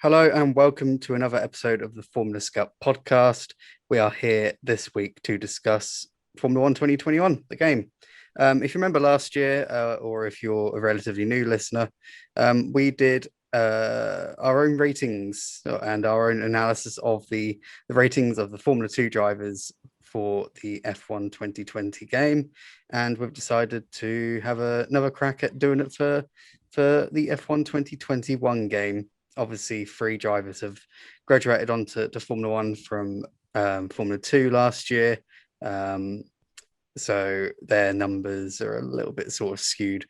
Hello and welcome to another episode of the Formula Scout podcast. We are here this week to discuss Formula One 2021, the game. If you remember last year, or if you're a relatively new listener, we did our own ratings and our own analysis of the ratings of the Formula 2 drivers for the F1 2020 game. And we've decided to have another crack at doing it for the F1 2021 game. Obviously, three drivers have graduated onto Formula One from Formula Two last year. So their numbers are a little bit sort of skewed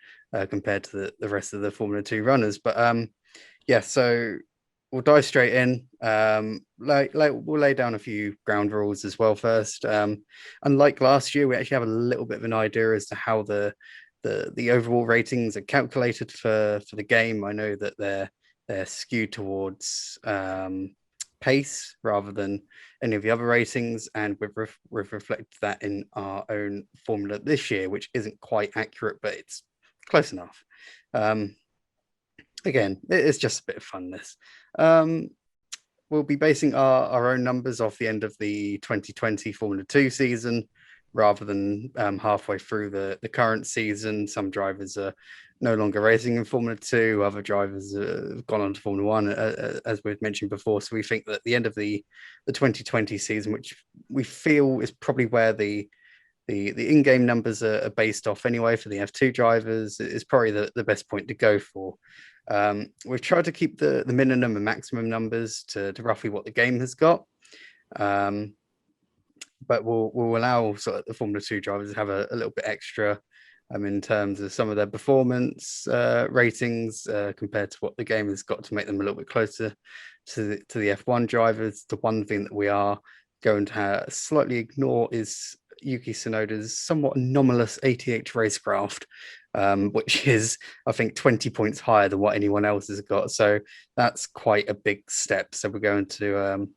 compared to the rest of the Formula Two runners. But yeah, so we'll dive straight in. We'll lay down a few ground rules as well first. Unlike last year, we actually have a little bit of an idea as to how the overall ratings are calculated for the game. I know that they're skewed towards pace rather than any of the other ratings, and we've reflected that in our own formula this year, which isn't quite accurate, but it's close enough. Again, it's just a bit of fun. This we'll be basing our own numbers off the end of the 2020 Formula 2 season rather than halfway through the current season. Some drivers are no longer racing in Formula 2. Other drivers have gone on to Formula 1, as we've mentioned before. So we think that the end of the 2020 season, which we feel is probably where the in-game numbers are based off anyway for the F2 drivers, is probably the best point to go for. We've tried to keep the minimum and maximum numbers to roughly what the game has got. But we'll allow sort of the Formula 2 drivers to have a little bit extra in terms of some of their performance ratings compared to what the game has got to make them a little bit closer to the F1 drivers. The one thing that we are going to slightly ignore is Yuki Tsunoda's somewhat anomalous ATH racecraft, which is, I think, 20 points higher than what anyone else has got. So that's quite a big step. So we're going to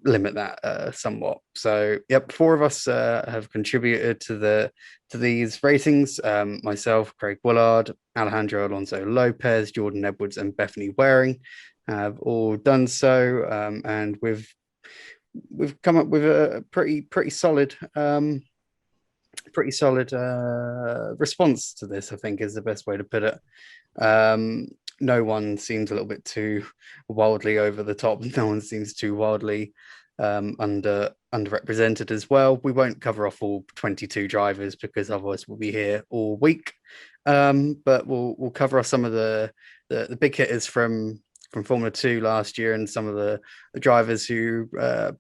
limit that somewhat. So yep, four of us have contributed to these ratings. Myself, Craig Woollard, Alejandro, Alonso, Lopez, Jordan Edwards, and Bethonie Waring have all done so, and we've come up with a pretty solid response to this. I think is the best way to put it. No one seems a little bit too wildly over the top. No one seems too wildly underrepresented as well. We won't cover off all 22 drivers because otherwise we'll be here all week. But we'll cover off some of the big hitters from Formula 2 last year and some of the drivers who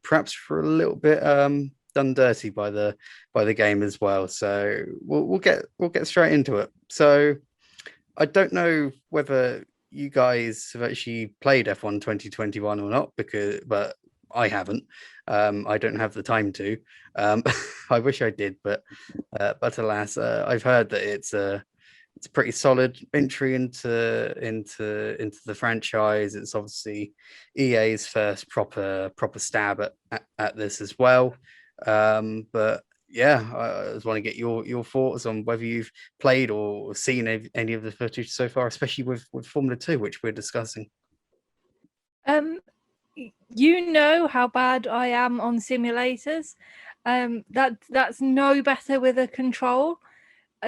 perhaps were a little bit done dirty by the game as well. So we'll get straight into it. So I don't know whether you guys have actually played F1 2021 or not, but I haven't. I don't have the time to. I wish I did, but alas, I've heard that it's a pretty solid entry into the franchise. It's obviously EA's first proper stab at this as well. But yeah, I just want to get your thoughts on whether you've played or seen any of the footage so far, especially with Formula 2, which we're discussing. You know how bad I am on simulators. That's no better with a control.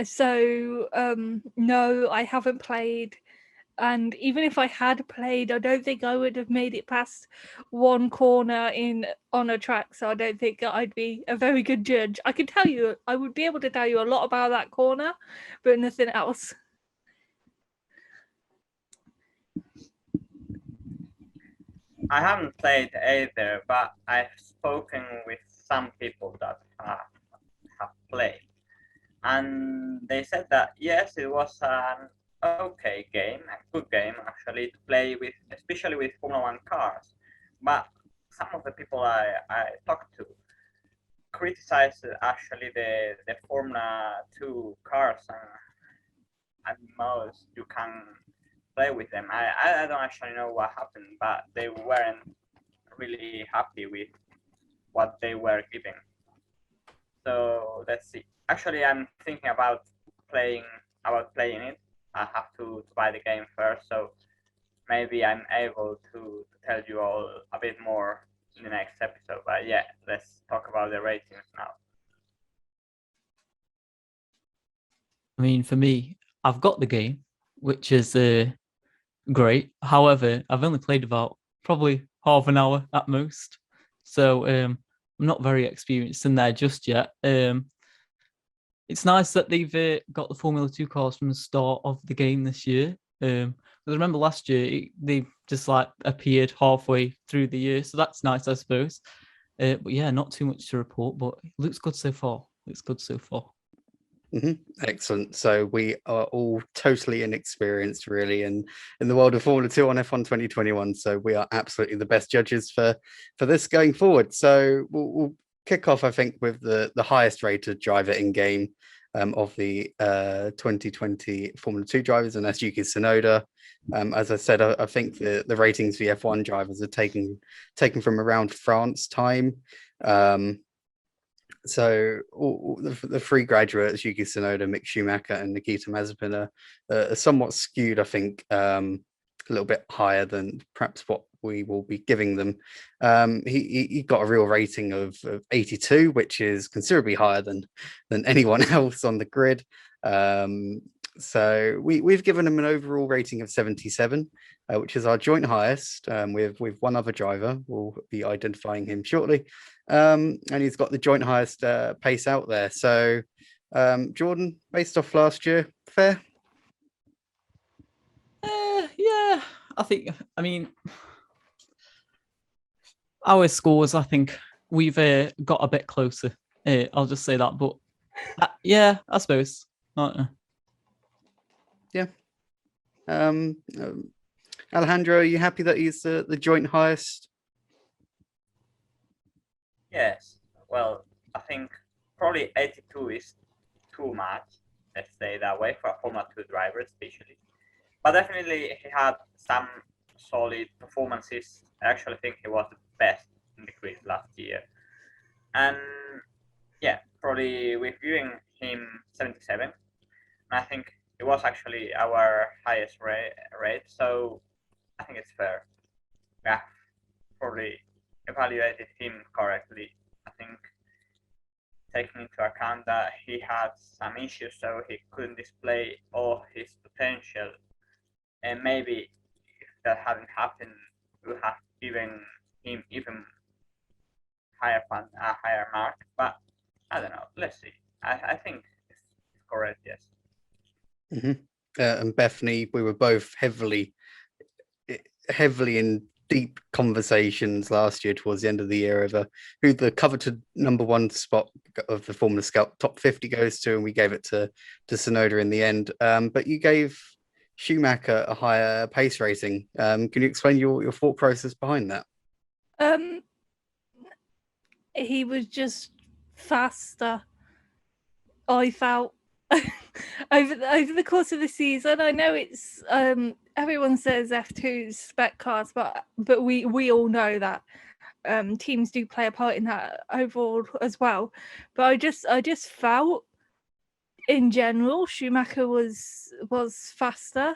So no, I haven't played. And even if I had played, I don't think I would have made it past one corner on a track. So I don't think I'd be a very good judge. I would be able to tell you a lot about that corner, but nothing else. I haven't played either, but I've spoken with some people that have played, and they said that yes, it was an okay game, a good game actually to play with, especially with Formula One cars. But some of the people I talked to criticized actually the Formula 2 cars and modes you can play with them. I don't actually know what happened, but they weren't really happy with what they were giving. So let's see. Actually, I'm thinking about playing it. I have to buy the game first, so maybe I'm able to tell you all a bit more in the next episode. But yeah, let's talk about the ratings now. I mean, for me, I've got the game, which is great. However, I've only played about probably half an hour at most. So I'm not very experienced in there just yet. It's nice that they've got the Formula 2 cars from the start of the game this year. Because I remember last year, they just like appeared halfway through the year. So that's nice, I suppose. But yeah, not too much to report, but it looks good so far. Excellent. So we are all totally inexperienced, really, in the world of Formula 2 on F1 2021. So we are absolutely the best judges for this going forward. So we'll kick off, I think, with the highest rated driver in game of the 2020 Formula 2 drivers, and that's Yuki Tsunoda. As I said, I think the ratings for the F1 drivers are taken from around France time. So all the three graduates, Yuki Tsunoda, Mick Schumacher, and Nikita Mazapan, are somewhat skewed, I think, a little bit higher than perhaps what we will be giving them. He got a real rating of 82, which is considerably higher than anyone else on the grid. So we've given him an overall rating of 77, which is our joint highest, with one other driver. We'll be identifying him shortly. And he's got the joint highest pace out there. So, Jordan, based off last year, fair? Yeah, I mean, our scores, I think we've got a bit closer. I'll just say that. But yeah, I suppose. Yeah. Alejandro, are you happy that he's the joint highest? Yes. Well, I think probably 82 is too much. Let's say that way for a Formula 2 driver, especially. But definitely, he had some solid performances. I actually think he was the best in the grid last year. And yeah, probably we're giving him 77. And I think it was actually our highest rate, so I think it's fair. Yeah, probably evaluated him correctly. I think taking into account that he had some issues, so he couldn't display all his potential. And maybe if that hadn't happened, we would have given him even higher mark. But I don't know. Let's see. I think it's correct. Yes. And Bethonie, we were both heavily in deep conversations last year towards the end of the year over who the coveted number one spot of the Formula Scout top 50 goes to, and we gave it to Tsunoda in the end. But you gave Schumacher a higher pace rating. Can you explain your thought process behind that? He was just faster, I felt. over the course of the season. I know it's everyone says F2's spec cars, but we all know that teams do play a part in that overall as well. But I just felt in general Schumacher was faster,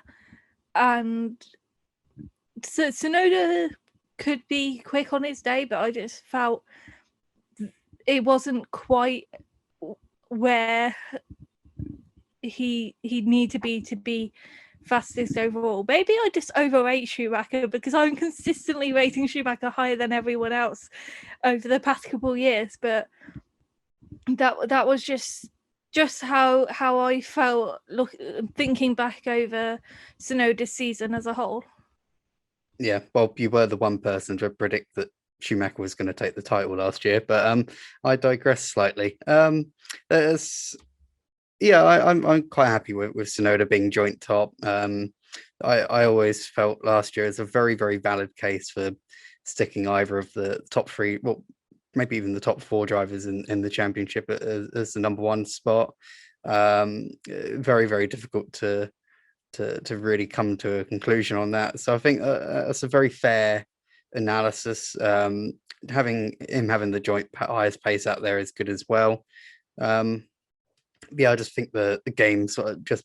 and so Tsunoda could be quick on his day, but I just felt it wasn't quite where he need to be fastest overall. Maybe I just overrate Schumacher because I'm consistently rating Schumacher higher than everyone else over the past couple of years, but that was just how I felt thinking back over Tsunoda's season as a whole. Yeah, well, you were the one person to predict that Schumacher was going to take the title last year, but I digress slightly. Yeah, I'm quite happy with Tsunoda being joint top. I always felt last year is a very, very valid case for sticking either of the top three, well, maybe even the top four drivers in the championship as the number one spot. Very, very difficult to really come to a conclusion on that. So I think that's a very fair analysis. Having the joint highest pace out there is good as well. Yeah, I just think the game sort of just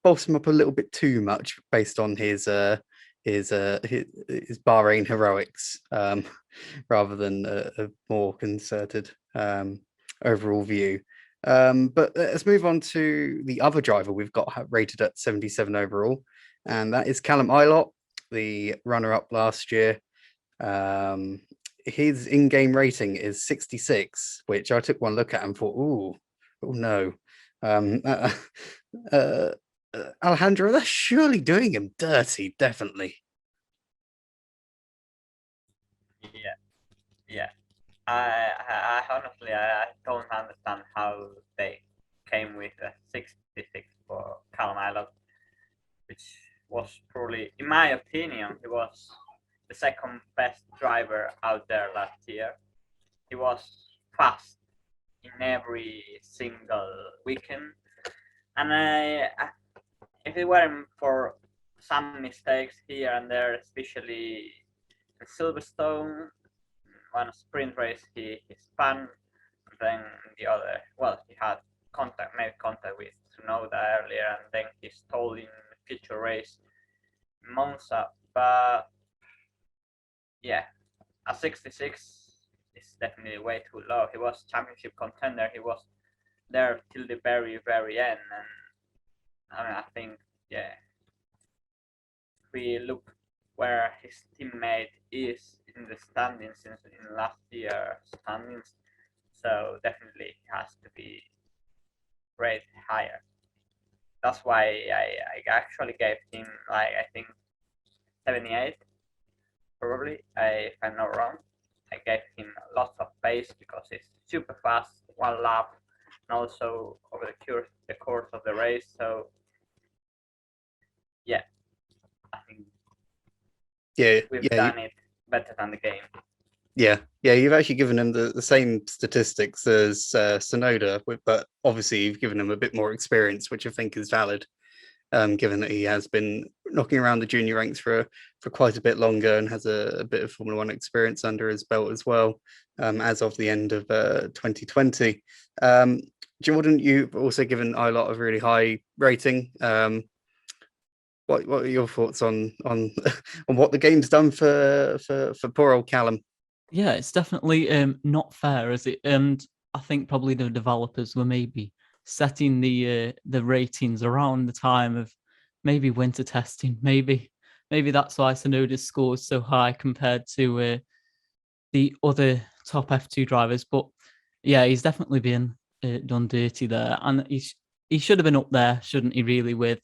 bolstered him up a little bit too much based on his his Bahrain heroics, rather than a more concerted overall view. But let's move on to the other driver we've got rated at 77 overall, and that is Calum Ilot, the runner-up last year. His in-game rating is 66, which I took one look at and thought, oh no. Alejandro, that's surely doing him dirty, definitely. Yeah. I honestly I don't understand how they came with a 66 for Calum Ilot, which was probably, in my opinion, he was the second best driver out there last year. He was fast in every single weekend, and if it weren't for some mistakes here and there, especially in Silverstone, one sprint race he spun, and then the other, well, he had made contact with Tsunoda earlier, and then he stalled in the future race in Monza. But yeah, a 66 is definitely way too low. He was championship contender. He was there till the very, very end, and I think, yeah, if we look where his teammate is in the standings in last year's standings, so definitely he has to be rated higher. That's why I actually gave him, like, I think 78, probably, if I'm not wrong. I gave him lots of pace because he's super fast, one lap, and also over the course of the race. So yeah, I think we've done it better than the game. Yeah, you've actually given him the same statistics as Tsunoda, but obviously you've given him a bit more experience, which I think is valid, given that he has been knocking around the junior ranks for quite a bit longer and has a bit of Formula One experience under his belt as well, as of the end of 2020. Jordan, you've also given Ilot a really high rating. What are your thoughts on what the game's done for poor old Calum? Yeah, it's definitely not fair, is it? And I think probably the developers were maybe setting the ratings around the time of maybe winter testing. Maybe that's why Tsunoda's score is so high compared to the other top F2 drivers. But yeah, he's definitely been done dirty there, and he should have been up there, shouldn't he? Really, with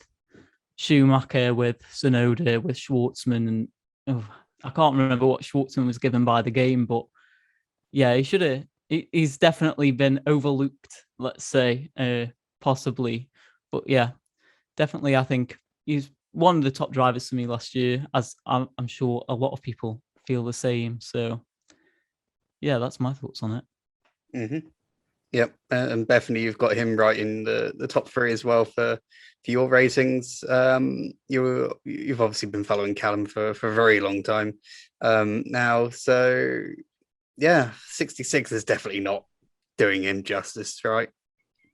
Schumacher, with Tsunoda, with Schwartzman, and I can't remember what Schwartzman was given by the game, but yeah, he should have. He's definitely been overlooked, let's say, possibly. But yeah, definitely, I think he's one of the top drivers for me last year, as I'm sure a lot of people feel the same. So yeah, that's my thoughts on it. Mm-hmm. Yep, and Bethonie, you've got him right in the top three as well for your ratings. You've obviously been following Calum for a very long time now, so yeah, 66 is definitely not doing him justice, right?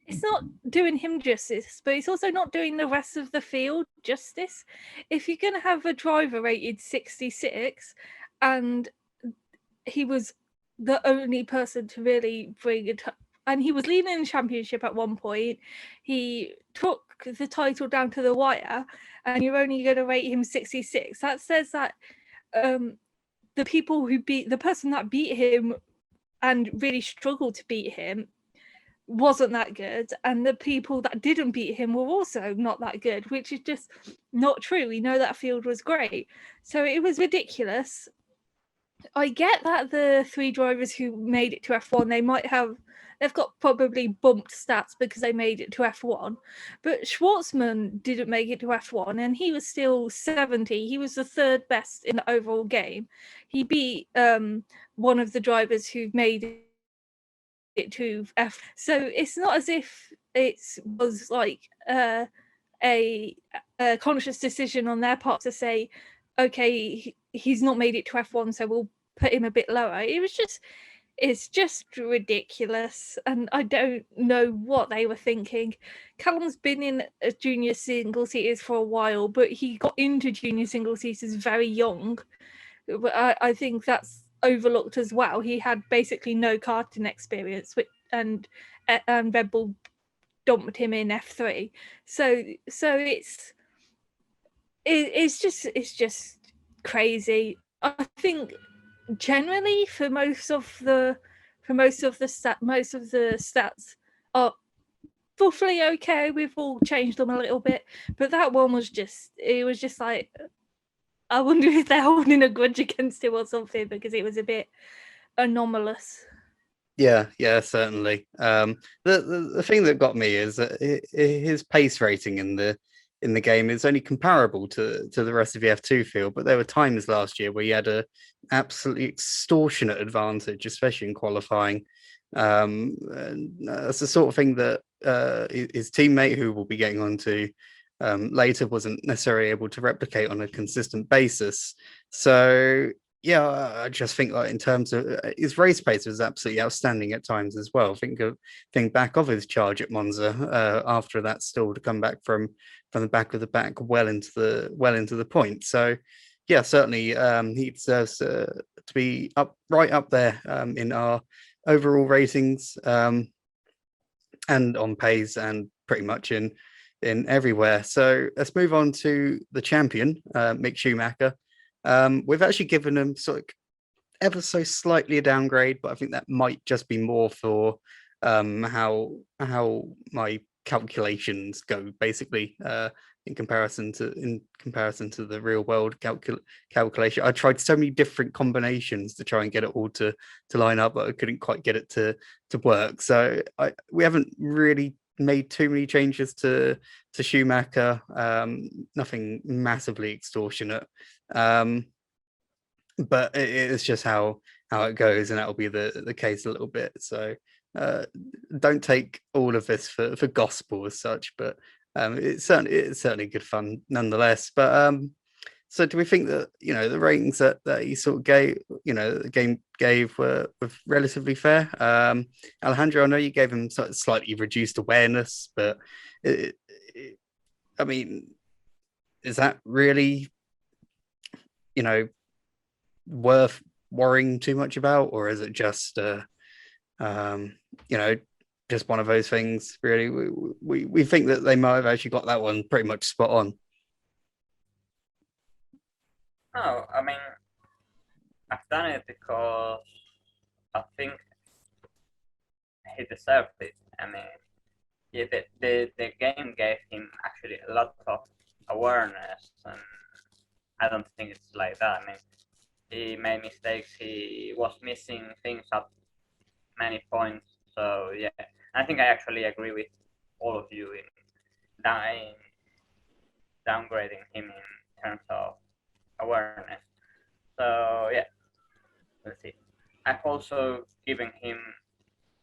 It's not doing him justice, but it's also not doing the rest of the field justice. If you're going to have a driver rated 66 and he was the only person to really bring it up, and he was leading the championship at one point, he took the title down to the wire, and you're only going to rate him 66. That says that the person that beat him and really struggled to beat him wasn't that good, and the people that didn't beat him were also not that good, which is just not true. We know that field was great, so it was ridiculous. I get that the three drivers who made it to F1, they've got probably bumped stats because they made it to F1, but Schwartzman didn't make it to F1 and he was still 70. He was the third best in the overall game. He beat one of the drivers who made it to F. So it's not as if it was like a conscious decision on their part to say, okay, he's not made it to F1, so we'll put him a bit lower. It was just It's just ridiculous, and I don't know what they were thinking. Calum's been in a junior single seaters for a while, but he got into junior single seaters very young. But I think that's overlooked as well. He had basically no karting experience, and Red Bull dumped him in F3. So it's just crazy. I think generally for most of the stats are roughly okay. We've all changed them a little bit, but that one was just like, I wonder if they're holding a grudge against him or something, because it was a bit anomalous. Yeah, certainly. The thing that got me is that his pace rating in the game is only comparable to the rest of the F2 field, but there were times last year where he had a absolutely extortionate advantage, especially in qualifying. And that's the sort of thing that his teammate, who we'll be getting onto later, wasn't necessarily able to replicate on a consistent basis. So yeah, I just think like in terms of his race pace was absolutely outstanding at times as well. Think back of his charge at Monza after that stall to come back from the back of the pack well into the point. So yeah, certainly he deserves to be right up there in our overall ratings and on pace and pretty much in everywhere. So let's move on to the champion, Mick Schumacher. We've actually given him sort of ever so slightly a downgrade, but I think that might just be more for how my calculations go, basically, in comparison to the real world calculation. I tried so many different combinations to try and get it all to line up, but I couldn't quite get it to work. So we haven't really made too many changes to Schumacher. Nothing massively extortionate. But it's just how it goes, and that'll be the case a little bit. So don't take all of this for gospel as such, but it's certainly good fun nonetheless. But so do we think that the ratings that he sort of gave, the game gave were relatively fair? Alejandro, I know you gave him slightly reduced awareness, but I mean, is that really worth worrying too much about, or is it just just one of those things? Really, we think that they might have actually got that one pretty much spot on. No, I mean, I've done it because I think he deserved it. I mean, yeah, the game gave him actually a lot of awareness, and I don't think it's like that. I mean, he made mistakes. He was missing things at many points. So yeah, I think I actually agree with all of you in downgrading him in terms of awareness. So yeah, let's see. I've also given him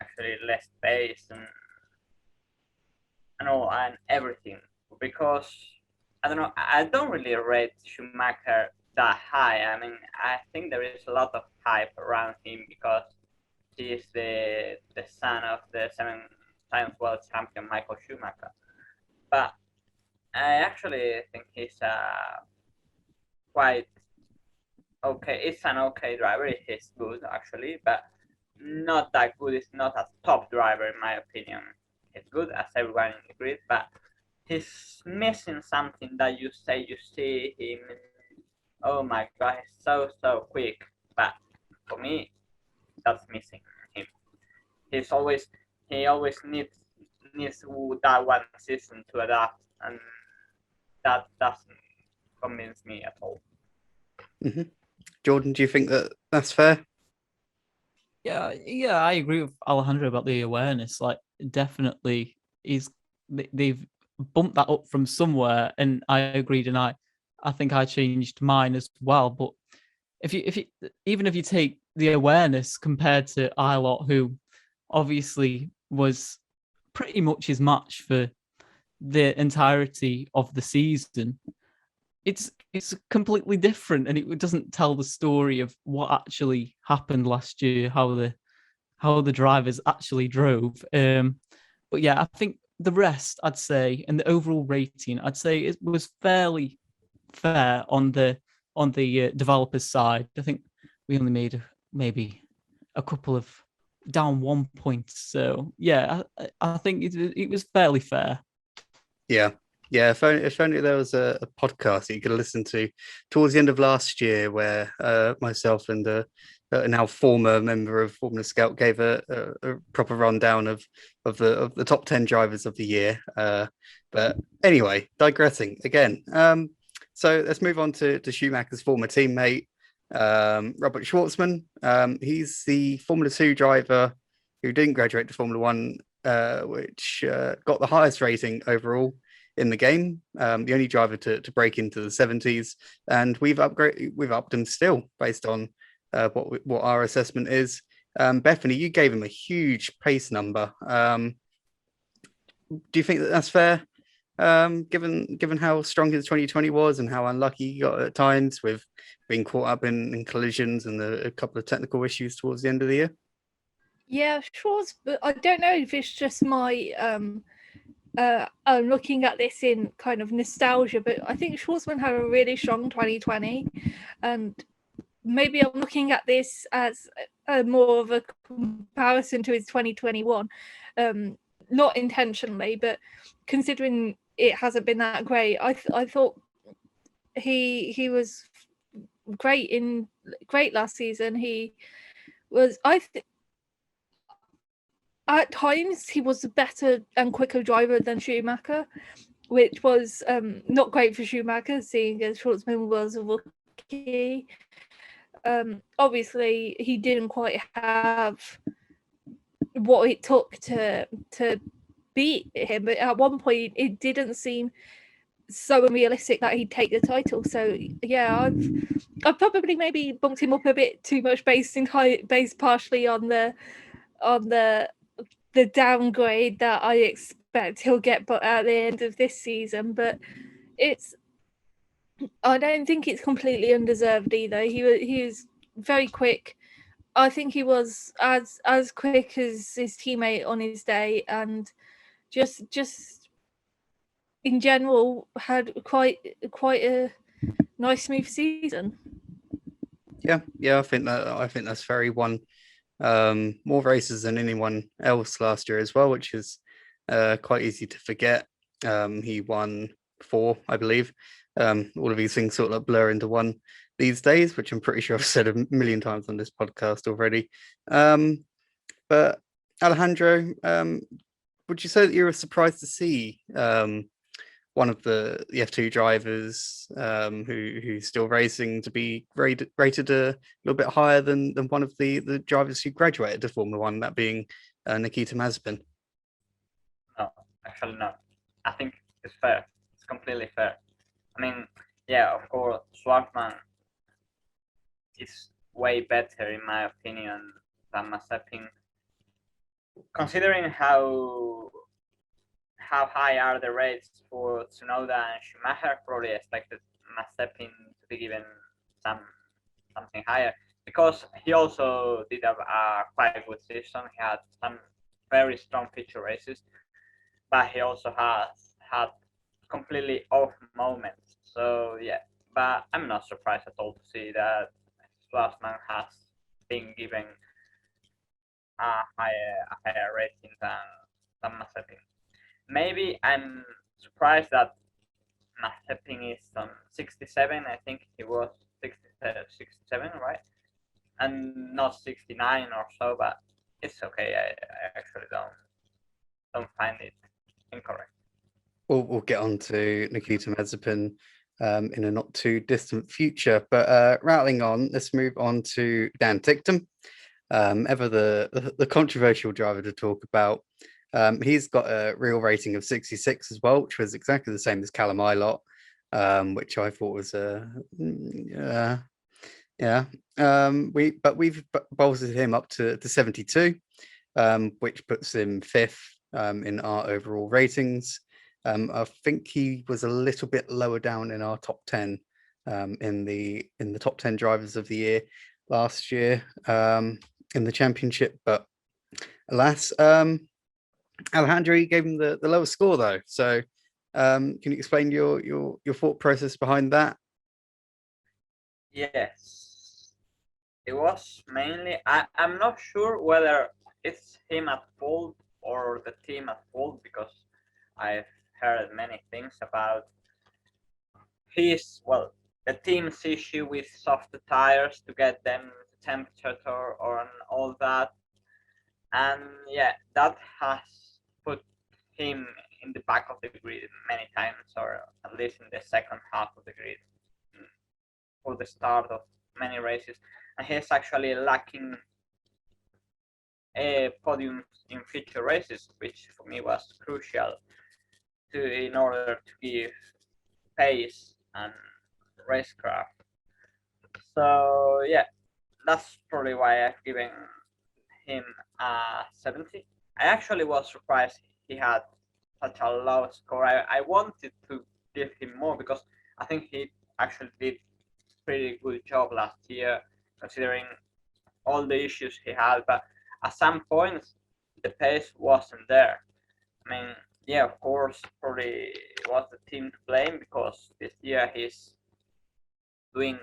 actually less space and everything, because I don't know. I don't really rate Schumacher that high. I mean, I think there is a lot of hype around him because he is the son of the 7-time world champion Michael Schumacher. But I actually think he's quite okay. It's an okay driver. He's good actually, but not that good. He's not a top driver in my opinion. He's good, as everyone agrees, but he's missing something that you see him. Oh my god, he's so quick. But for me, that's missing him. He always needs that one season to adapt, and that doesn't convince me at all. Mm-hmm. Jordan, do you think that that's fair? Yeah, I agree with Alejandro about the awareness. Like, definitely, they've bumped that up from somewhere, and I agreed, and I think I changed mine as well. But if you take the awareness compared to Ilot, who obviously was pretty much his match for the entirety of the season, it's completely different, and it doesn't tell the story of what actually happened last year, how the how the drivers actually drove. But yeah, I think the rest, I'd say, and the overall rating, I'd say it was fairly fair on the developers' side. I think we only made maybe a couple of down 1 point. So yeah, I think it was fairly fair. Yeah. If only there was a podcast that you could listen to towards the end of last year, where myself and a now former member of Formula Scout gave a proper rundown of the top 10 drivers of the year. But anyway, digressing again. So let's move on to Schumacher's former teammate, Robert Schwartzman. He's the Formula 2 driver who didn't graduate to Formula 1, which got the highest rating overall in the game, the only driver to break into the 70s, and we've upped him still based on what our assessment is. Bethonie, you gave him a huge pace number. Do you think that's fair, given how strong his 2020 was and how unlucky he got at times with being caught up in collisions and a couple of technical issues towards the end of the year? Yeah, sure, but I don't know if it's just my I'm looking at this in kind of nostalgia, but I think Schwartzman had a really strong 2020, and maybe I'm looking at this as more of a comparison to his 2021, not intentionally, but considering it hasn't been that great, I thought he was great last season. He was, at times he was a better and quicker driver than Schumacher, which was not great for Schumacher, seeing as Schwartzman was a rookie. Obviously, he didn't quite have what it took to beat him, but at one point it didn't seem so unrealistic that he'd take the title. So yeah, I've probably maybe bumped him up a bit too much based partially on the downgrade that I expect he'll get but at the end of this season. But I don't think it's completely undeserved either. He was very quick. I think he was as quick as his teammate on his day, and just in general had quite a nice smooth season. Yeah, I think that's very won more races than anyone else last year as well, which is quite easy to forget. He won 4, I believe. All of these things sort of blur into one these days, which I'm pretty sure I've said a million times on this podcast already. But Alejandro, would you say that you were surprised to see one of the F2 drivers who's still racing to be rated a little bit higher than one of the drivers who graduated to Formula 1, that being Nikita Mazapan? No, actually not. I think it's fair. It's completely fair. I mean, yeah, of course, Schwartzman is way better in my opinion than Mazapan. Considering how high are the rates for Tsunoda and Schumacher, probably expected Mazapan to be given something higher, because he also did have a quite good season. He had some very strong feature races, but he also has had completely off moments. So yeah, but I'm not surprised at all to see that Schwartzman has been given a higher rating than Mazapan. Maybe I'm surprised that Mazapan is on 67. I think he was 67, right? And not 69 or so, but it's okay. I actually don't find it incorrect. We'll get on to Nikita Mazapan in a not too distant future, but rattling on, let's move on to Dan Ticktum, ever the controversial driver to talk about. He's got a real rating of 66 as well, which was exactly the same as Calum Ilot, which I thought was we've bolstered him up to 72, which puts him 5th in our overall ratings. I think he was a little bit lower down in our top 10, in the top 10 drivers of the year last year in the championship, but Alas, Alejandro, you gave him the lowest score though. So, can you explain your thought process behind that? Yes, it was mainly. I'm not sure whether it's him at fault or the team at fault, because I've heard many things about the team's issue with soft tires to get them the temperature or all that, and yeah, that has put him in the back of the grid many times, or at least in the second half of the grid for the start of many races, and he's actually lacking podiums in future races, which for me was crucial in order to give pace and racecraft. So yeah, that's probably why I've given him a 70. I actually was surprised he had such a low score. I wanted to give him more because I think he actually did pretty good job last year, considering all the issues he had. But at some points, the pace wasn't there. I mean, yeah, of course, probably was the team to blame because this year he's doing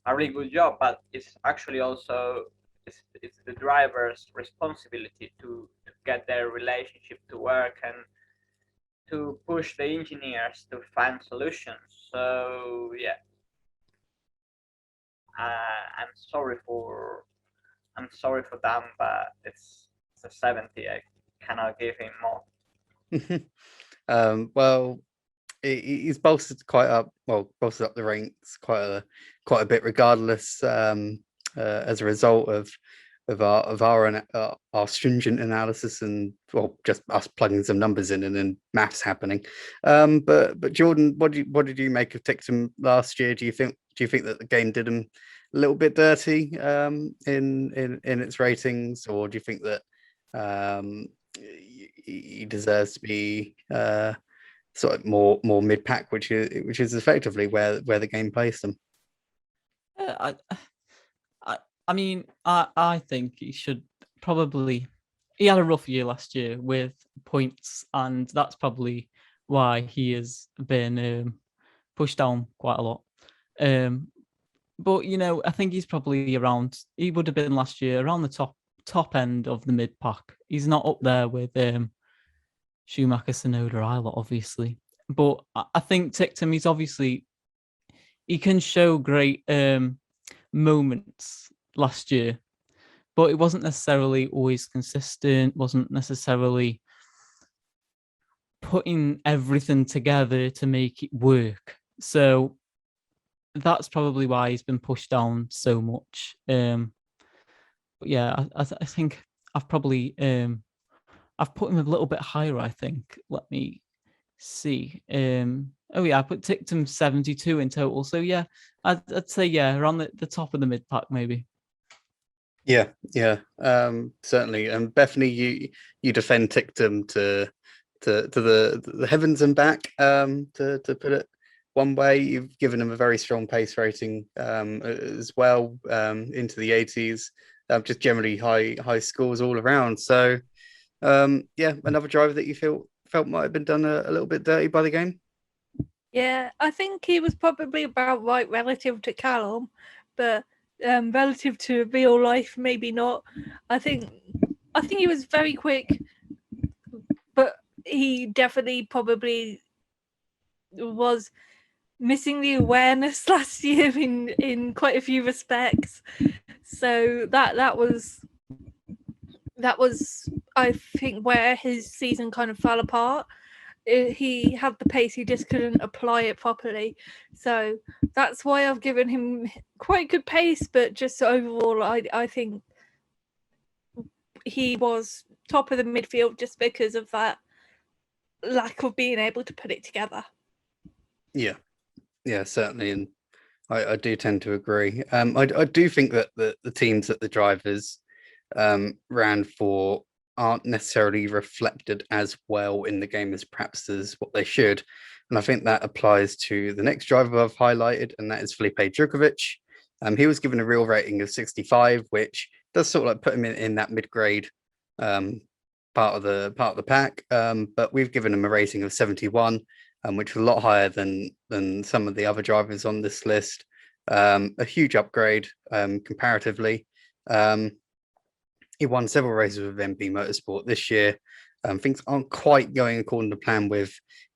a really good job, but it's actually also it's the driver's responsibility to get their relationship to work and to push the engineers to find solutions. So yeah, I'm sorry for them, but it's a 70. I cannot give him more. Well, he's bolstered bolstered up the ranks quite a bit, regardless. As a result of our stringent analysis and just us plugging some numbers in and then maths happening. But Jordan, what did you make of Tictum last year? Do you think that the game did him a little bit dirty in its ratings, or do you think that he deserves to be sort of more mid pack, which is effectively where the game placed him? I mean, I think he should probably. He had a rough year last year with points, and that's probably why he has been pushed down quite a lot. But I think he's probably around. He would have been last year around the top end of the mid pack. He's not up there with Schumacher, Tsunoda, Ilot, obviously. But I think Tictum, he can show great moments last year, but it wasn't necessarily always consistent, wasn't necessarily putting everything together to make it work. So that's probably why he's been pushed down so much. But yeah, I think I've probably I've put him a little bit higher, I think. Let me see. Oh yeah, I put Tictum 72 in total. So yeah, I'd say around the top of the mid pack maybe. Yeah, certainly. And Bethonie, you defend Tictum to the heavens and back. To put it one way, you've given him a very strong pace rating as well, into the 80s. Just generally high scores all around. So another driver that you felt might have been done a little bit dirty by the game. Yeah, I think he was probably about right relative to Calum, but relative to real life, maybe not. I think he was very quick, but he definitely probably was missing the awareness last year in quite a few respects. So that was I think where his season kind of fell apart. He had the pace, he just couldn't apply it properly. So that's why I've given him quite good pace, but just overall, I think he was top of the midfield just because of that lack of being able to put it together. Yeah, certainly. And I do tend to agree. I do think that the teams that the drivers ran for aren't necessarily reflected as well in the game as perhaps as what they should. And I think that applies to the next driver I've highlighted, and that is Felipe Djukovic. He was given a real rating of 65, which does sort of like put him in that mid-grade part of the pack. But we've given him a rating of 71, which was a lot higher than some of the other drivers on this list. A huge upgrade comparatively. He won several races with MP Motorsport this year. Things aren't quite going according to plan with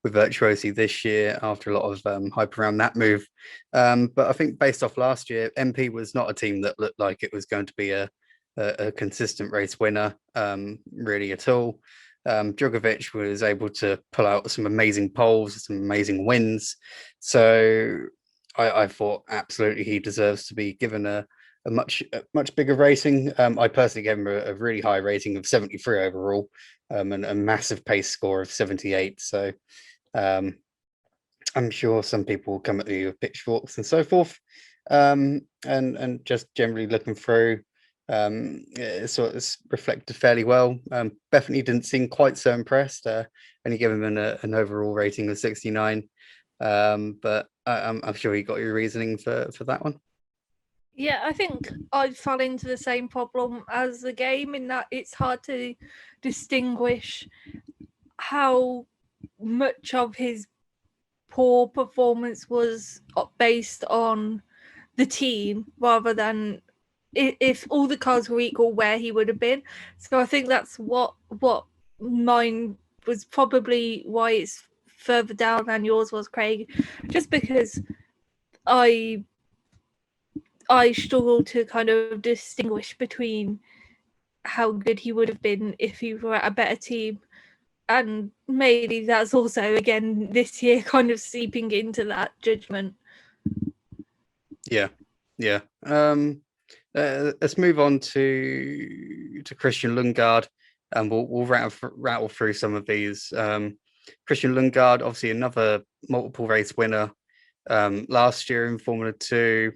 Virtuosi this year after a lot of hype around that move. But I think based off last year, MP was not a team that looked like it was going to be a consistent race winner really at all. Djukovic was able to pull out some amazing poles, some amazing wins. So I thought absolutely he deserves to be given a much bigger rating. I personally gave him a really high rating of 73 overall, and a massive pace score of 78. So I'm sure some people will come at you with pitchforks and so forth. And just generally looking through, sort of reflected fairly well. Bethonie didn't seem quite so impressed. Only gave him an overall rating of 69. But I'm sure you got your reasoning for that one. Yeah, I think I fell into the same problem as the game in that it's hard to distinguish how much of his poor performance was based on the team rather than if all the cars were equal, where he would have been. So I think that's what mine was, probably why it's further down than yours was, Craig, just because I struggle to kind of distinguish between how good he would have been if he were at a better team. And maybe that's also, again, this year kind of seeping into that judgment. Yeah. Let's move on to Christian Lingard, and we'll rattle through some of these. Christian Lingard, obviously another multiple race winner. Last year in Formula 2,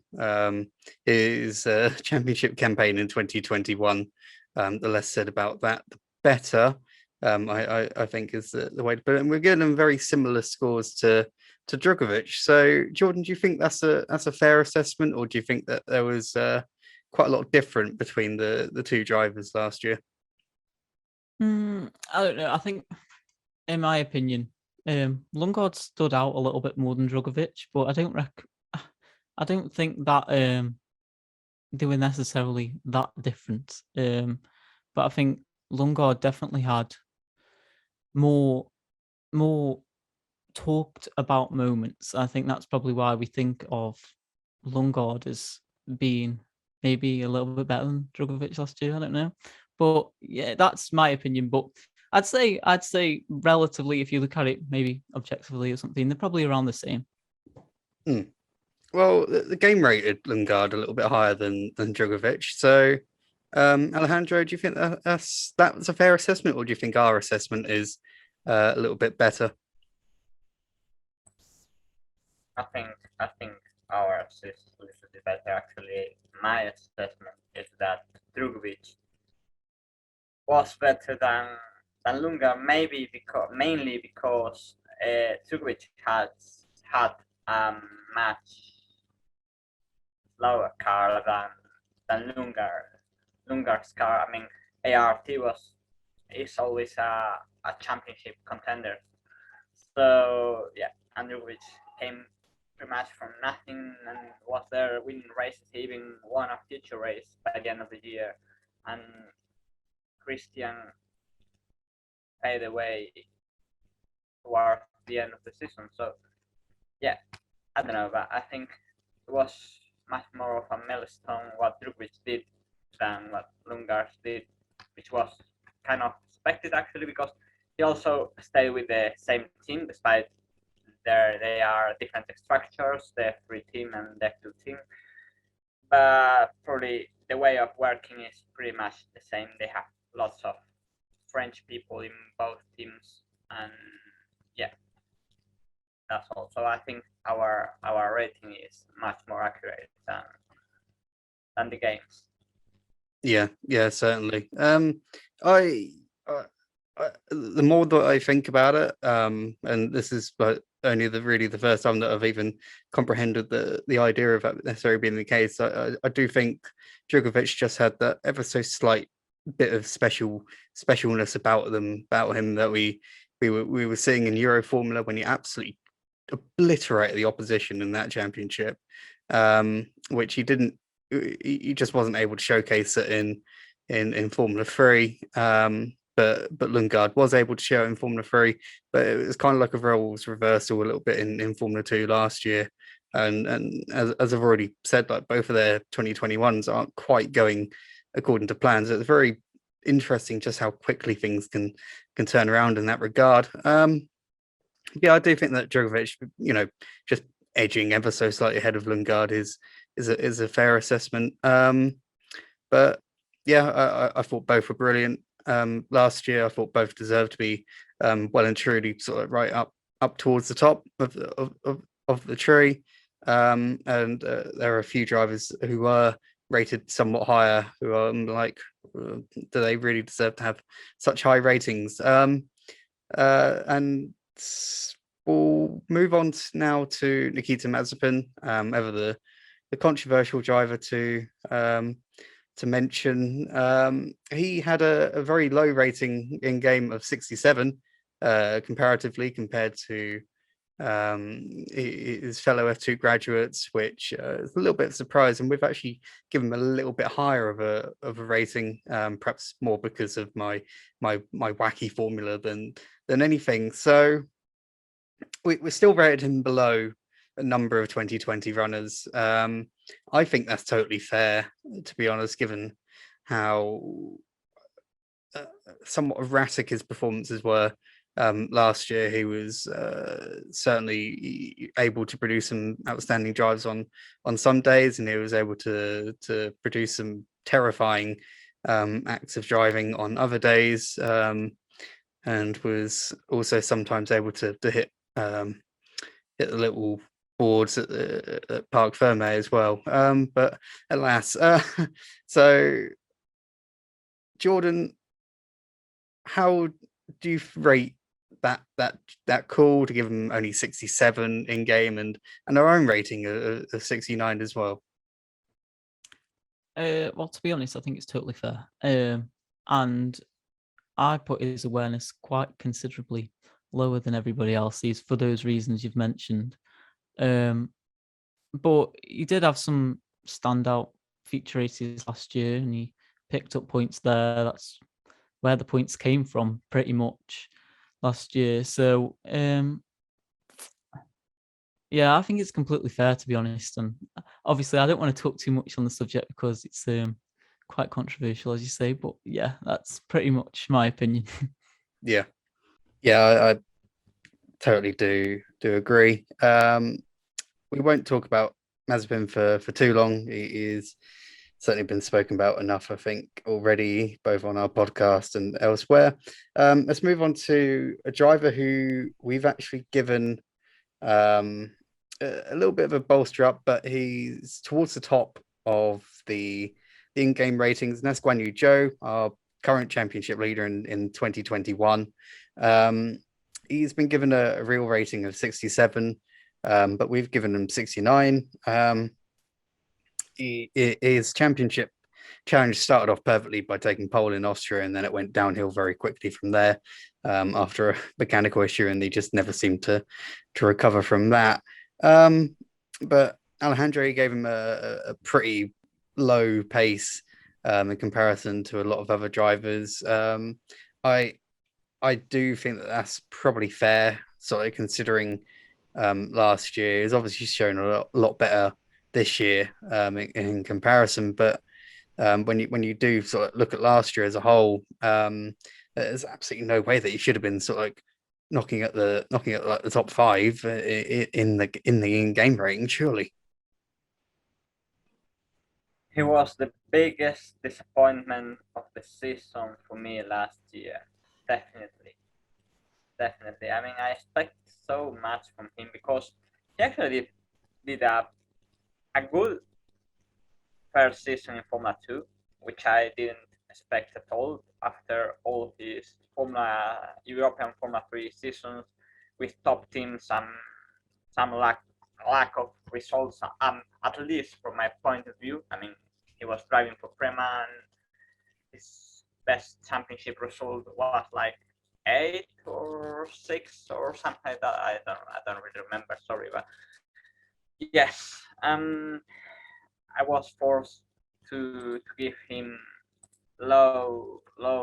his championship campaign in 2021. The less said about that, the better. I think is the way to put it. And we're getting them very similar scores to Djukovic. So, Jordan, do you think that's a fair assessment, or do you think that there was quite a lot different between the two drivers last year? I don't know. I think, in my opinion, Lingard stood out a little bit more than Djukovic, but I don't think that they were necessarily that different. But I think Lingard definitely had more talked about moments. I think that's probably why we think of Lingard as being maybe a little bit better than Djukovic last year. I don't know, but yeah, that's my opinion. But I'd say relatively, if you look at it maybe objectively or something, they're probably around the same. Well, the game rated Lingard a little bit higher than Djukovic. So, Alejandro, do you think that was a fair assessment, or do you think our assessment is a little bit better? I think our assessment is better. Actually, my assessment is that Djukovic was better than Lingard, mainly because Djukovic had a much slower car than Lingard. Lingard's car, I mean, ART is always a championship contender. So yeah, and Djukovic came pretty much from nothing and was there winning races. He even won a future race by the end of the year, and Christian paid away towards the end of the season. So yeah, I don't know, but I think it was much more of a milestone what Djukovic did than what Lingard did, which was kind of expected actually, because he also stayed with the same team despite they are different structures, the F3 team and the F2 team. But probably the way of working is pretty much the same. They have lots of French people in both teams, and yeah, that's all. So I think our rating is much more accurate than the games. Yeah, certainly. The more that I think about it, and this is only really the first time that I've even comprehended the idea of that necessarily being the case. I do think Djukovic just had that ever so slight bit of specialness about him that we were seeing in Euro Formula when he absolutely obliterated the opposition in that championship, which he didn't. He just wasn't able to showcase it in Formula 3. But Lingard was able to show it in Formula 3. But it was kind of like a roles reversal a little bit in Formula 2 last year. And as I've already said, like both of their 2021s aren't quite going according to plans. It's very interesting just how quickly things can turn around in that regard. Yeah, I do think that Djokovic, just edging ever so slightly ahead of Lingard is a fair assessment. But yeah, I thought both were brilliant. Last year, I thought both deserved to be well and truly sort of right up towards the top of the tree. And there are a few drivers who were rated somewhat higher who are like, do they really deserve to have such high ratings? And we'll move on now to Nikita Mazapan, ever the controversial driver to mention. He had a very low rating in game of 67, comparatively compared to his fellow F2 graduates, which is a little bit surprising. We've actually given him a little bit higher of a rating, perhaps more because of my wacky formula than anything. So we still rated him below a number of 2020 runners. I think that's totally fair, to be honest, given how somewhat erratic his performances were. Last year, he was certainly able to produce some outstanding drives on some days, and he was able to produce some terrifying acts of driving on other days, and was also sometimes able to hit the little boards at Parc Ferme as well. But alas, so Jordan, how do you rate that call to give him only 67 in game and our own rating of 69 as well? Well, to be honest, I think it's totally fair. And I put his awareness quite considerably lower than everybody else's for those reasons you've mentioned. But he did have some standout feature races last year, and he picked up points there. That's where the points came from, pretty much last year. So, yeah, I think it's completely fair, to be honest. And obviously, I don't want to talk too much on the subject because it's quite controversial, as you say. But yeah, that's pretty much my opinion. Yeah, I totally do agree. We won't talk about Mazapan for too long. He is certainly been spoken about enough, I think, already, both on our podcast and elsewhere. Let's move on to a driver who we've actually given a little bit of a bolster up, but he's towards the top of the in-game ratings, and that's Guan Yu Zhou, our current championship leader in 2021. He's been given a real rating of 67, but we've given him 69. His championship challenge started off perfectly by taking pole in Austria, and then it went downhill very quickly from there after a mechanical issue, and he just never seemed to recover from that. But Alejandro gave him a pretty low pace in comparison to a lot of other drivers. I do think that that's probably fair, sort of considering last year. He's obviously shown a lot better this year in comparison, but when you do sort of look at last year as a whole, there's absolutely no way that he should have been sort of like knocking at like the top 5 in the in-game rating, surely. He was the biggest disappointment of the season for me last year. Definitely. I mean, I expect so much from him because he actually did a good first season in Formula 2, which I didn't expect at all after all his European Formula 3 seasons with top teams and some lack of results, at least from my point of view. I mean, he was driving for Prema and best championship result was like 8 or 6 or something like that. I don't really remember. Sorry, but yes, I was forced to give him low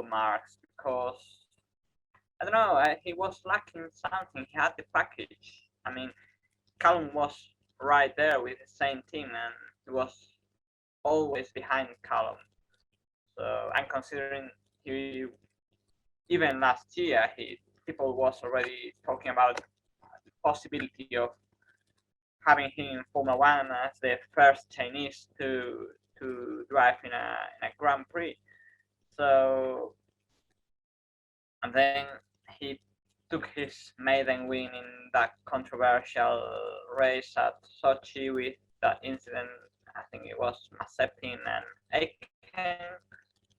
marks because I don't know. He was lacking something. He had the package. I mean, Calum was right there with the same team, and he was always behind Calum. So, and considering he, even last year, people was already talking about the possibility of having him in Formula One as the first Chinese to drive in a Grand Prix. So, and then he took his maiden win in that controversial race at Sochi with that incident. I think it was Mazepin and Aitken,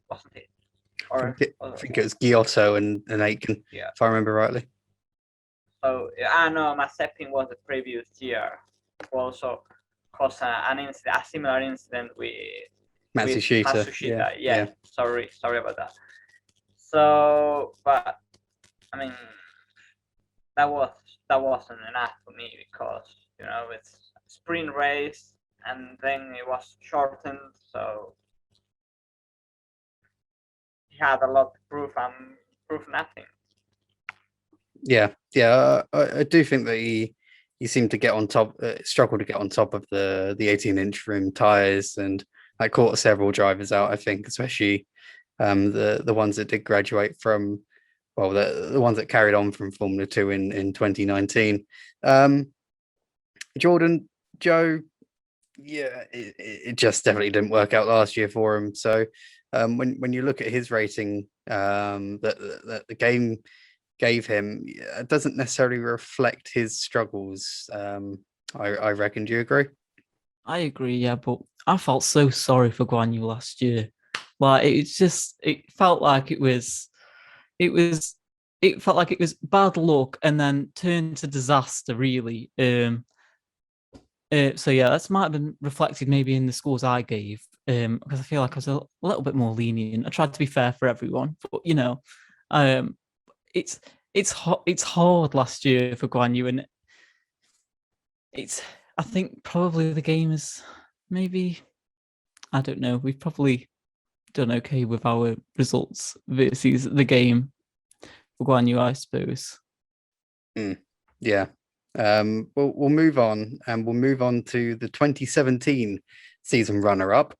wasn't it? Or I think it was Giotto and Aitken, yeah. if I remember rightly. So I know Mazepin was the previous year. Also caused a similar incident with Matsushita. Yeah. Sorry about that. So, but I mean, that wasn't enough for me because it's a sprint race and then it was shortened, so he had a lot to prove and prove nothing. Yeah, I do think that he seemed to get on top, struggled to get on top of the 18-inch rim tires, and that caught several drivers out. I think, especially the ones that did graduate from, well, the ones that carried on from Formula 2 in 2019. Jordan, Joe, yeah, it just definitely didn't work out last year for him. So when you look at his rating that the game gave him, it doesn't necessarily reflect his struggles. I reckon. Do you agree? I agree, yeah, but I felt so sorry for Guan Yu last year. Like it felt like it felt like it was bad luck and then turned to disaster, really. So yeah, that might have been reflected maybe in the scores I gave, because I feel like I was a little bit more lenient. I tried to be fair for everyone, but it's hard last year for Guan Yu, and I think probably the game is maybe, I don't know, we've probably done okay with our results versus the game for Guan Yu, I suppose. Yeah. We'll move on, and we'll move on to the 2017 season runner-up,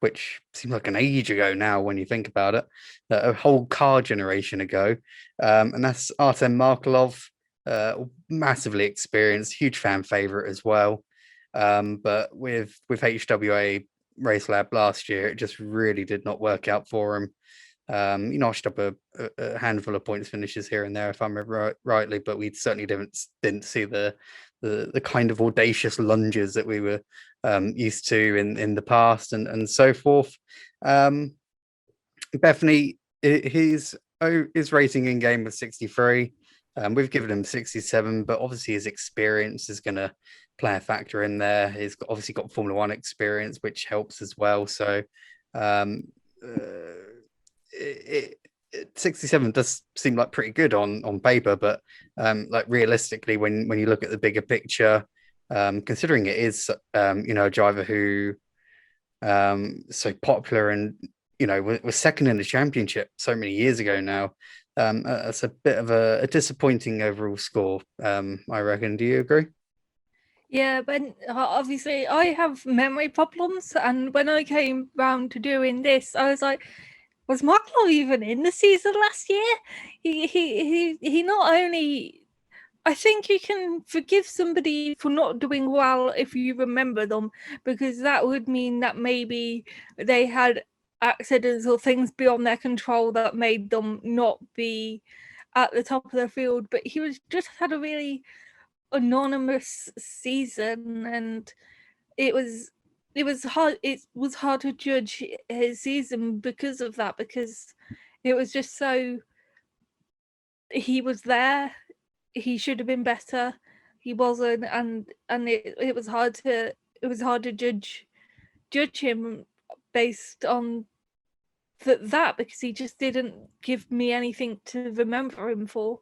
which seems like an age ago now when you think about it, a whole car generation ago, and that's Artem Marklov, massively experienced, huge fan favorite as well, but with HWA Race Lab last year, it just really did not work out for him. He notched up a handful of points finishes here and there, if I remember rightly, but we certainly didn't see the kind of audacious lunges that we were used to in the past and so forth. Bethonie, his rating in game was 63. We've given him 67, but obviously his experience is going to play a factor in there. He's obviously got Formula One experience, which helps as well. So 67 does seem like pretty good on paper, but like realistically, when you look at the bigger picture, considering it is a driver who so popular and was second in the championship so many years ago now, that's a bit of a disappointing overall score, I reckon. Do you agree? Yeah, but obviously I have memory problems, and when I came round to doing this, I was like, was Marklov even in the season last year? He not only, I think you can forgive somebody for not doing well if you remember them, because that would mean that maybe they had accidents or things beyond their control that made them not be at the top of the field. But he was just had a really anonymous season, and it was hard to judge his season because of that, because it was just so, he was there, he should have been better, he wasn't, and it was hard to judge him based on that because he just didn't give me anything to remember him for,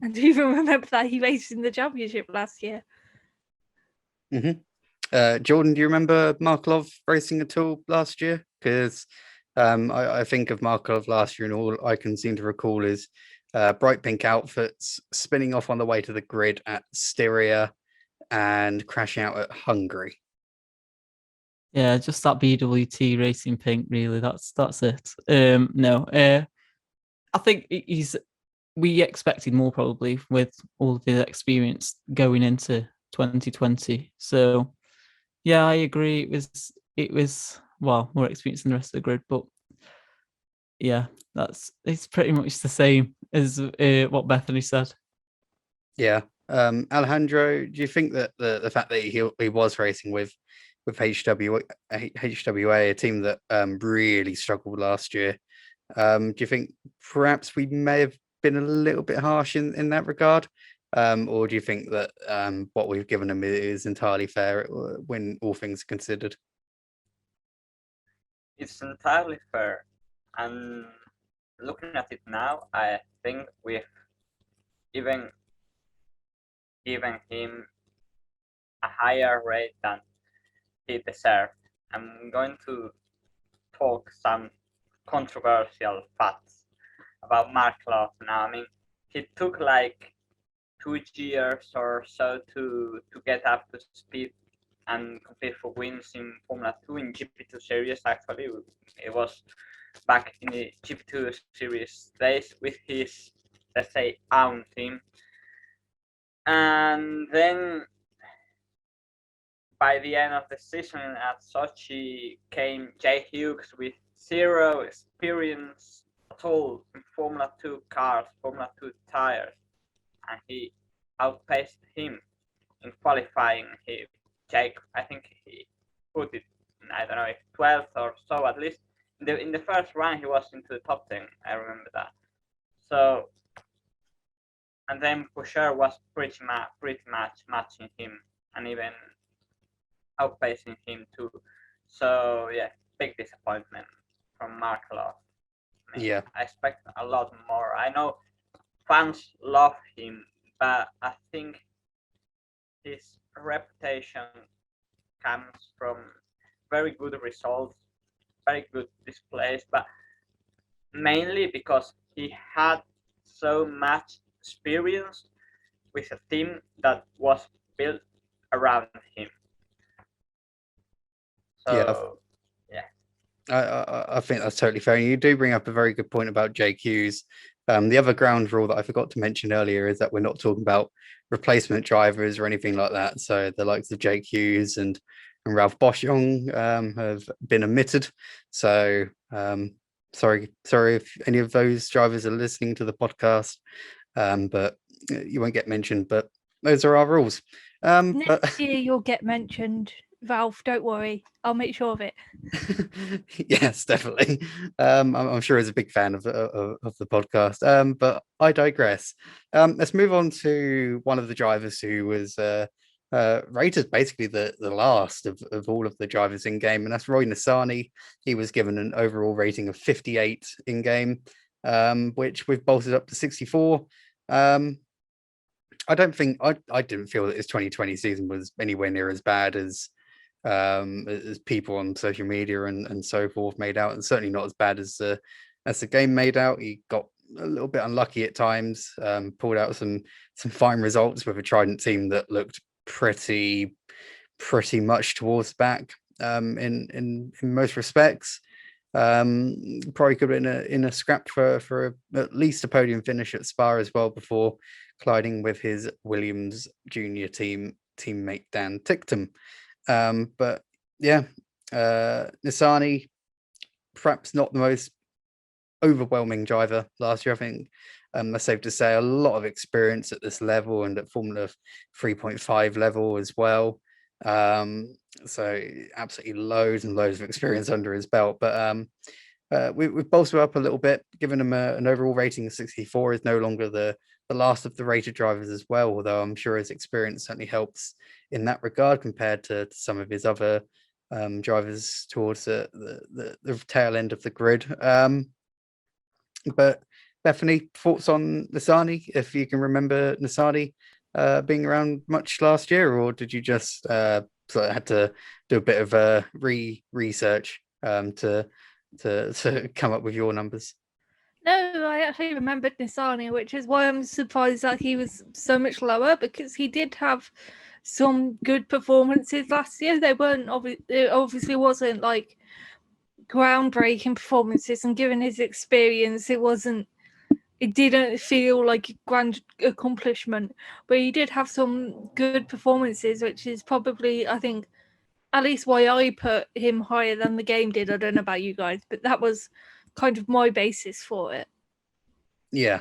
and even remember that he raced in the championship last year. Jordan, do you remember Marklov racing at all last year? Because I think of Marklov last year, and all I can seem to recall is bright pink outfits, spinning off on the way to the grid at Styria, and crashing out at Hungary. Yeah, just that BWT racing pink. Really, that's it. No, I think we expected more probably with all of his experience going into 2020. So yeah, I agree. It was well more experience than the rest of the grid, but yeah, it's pretty much the same as what Bethonie said. Yeah. Alejandro, do you think that the fact that he was racing with HWA, a team that really struggled last year, do you think perhaps we may have been a little bit harsh in that regard? Or do you think that what we've given him is entirely fair when all things are considered? It's entirely fair. And looking at it now, I think we've even given him a higher rate than he deserved. I'm going to talk some controversial facts about Marklov now. I mean, he took like 2 years or so to get up to speed and compete for wins in Formula 2 in GP2 series. Actually, it was back in the GP2 series days with his, let's say, own team. And then by the end of the season at Sochi came Jay Hughes with 0 experience at all in Formula 2 cars, Formula 2 tires, and he outpaced him in qualifying. Jake, I think he put it in, I don't know if 12th or so at least. In the first run he was into the top 10, I remember that. So, and then Boucher was pretty much matching him and even outpacing him too. So yeah, big disappointment from Marklov. Yeah, I expect a lot more. I know fans love him, but I think his reputation comes from very good results, very good displays, but mainly because he had so much experience with a team that was built around him. So, I think that's totally fair. And you do bring up a very good point about Jake Hughes. The other ground rule that I forgot to mention earlier is that we're not talking about replacement drivers or anything like that. So the likes of Jake Hughes and Ralph Boschung have been omitted. So sorry if any of those drivers are listening to the podcast, but you won't get mentioned. But those are our rules. Next year you'll get mentioned, Ralph. Don't worry, I'll make sure of it. Yes, definitely. I'm sure he's a big fan of the podcast. But I digress. Let's move on to one of the drivers who was rated basically the last of all of the drivers in game, and that's Roy Nissany. He was given an overall rating of 58 in game, which we've bolted up to 64. I don't think I didn't feel that his 2020 season was anywhere near as bad as people on social media and so forth made out, and certainly not as bad as the game made out. He got a little bit unlucky at times, pulled out some fine results with a Trident team that looked pretty much towards the back in most respects. Probably could have been in a scrap for at least a podium finish at Spa as well before colliding with his Williams junior teammate Dan Ticktum. But yeah, Nissany, perhaps not the most overwhelming driver last year. I think that's safe to say. A lot of experience at this level and at Formula 3.5 level as well. So absolutely loads and loads of experience under his belt. But we've bolstered up a little bit, given him an overall rating of 64. Is no longer the last of the rated drivers as well, although I'm sure his experience certainly helps in that regard compared to some of his other drivers towards the tail end of the grid. But Bethonie, thoughts on Nissany? If you can remember Nissany being around much last year, or did you just sort of had to do a bit of research to come up with your numbers? No, I actually remembered Nissany, which is why I'm surprised that he was so much lower, because he did have some good performances last year. They weren't it obviously wasn't like groundbreaking performances, and given his experience, it didn't feel like a grand accomplishment, but he did have some good performances, which is probably, I think, at least why I put him higher than the game did. I don't know about you guys, but that was kind of my basis for it. Yeah.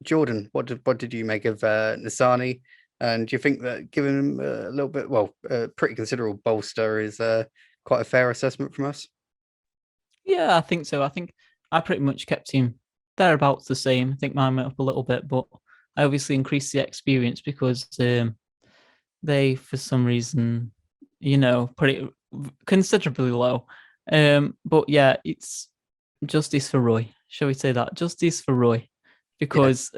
Jordan, what did you make of Nissany? And do you think that giving him a little bit, a pretty considerable bolster is quite a fair assessment from us? Yeah, I think so. I think I pretty much kept him thereabouts the same. I think mine went up a little bit, but I obviously increased the experience because they, for some reason, put it considerably low. But yeah, it's justice for Roy. Shall we say that? Justice for Roy, because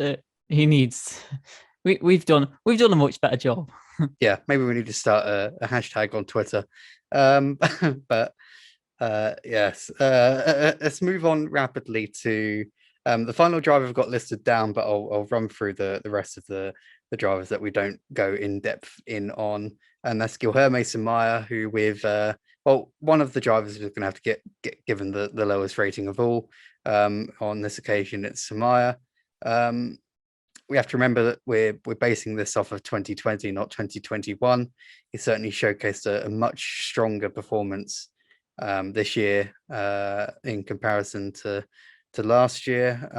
he needs. We've done a much better job. Yeah, maybe we need to start a hashtag on Twitter. But yes, let's move on rapidly to the final driver I've got listed down, but I'll run through the rest of the drivers that we don't go in depth on, and that's Guilherme Samaya, who with one of the drivers is going to have to get given the lowest rating of all. On this occasion, it's Samaya. We have to remember that we're basing this off of 2020, not 2021. He certainly showcased a much stronger performance this year in comparison to last year.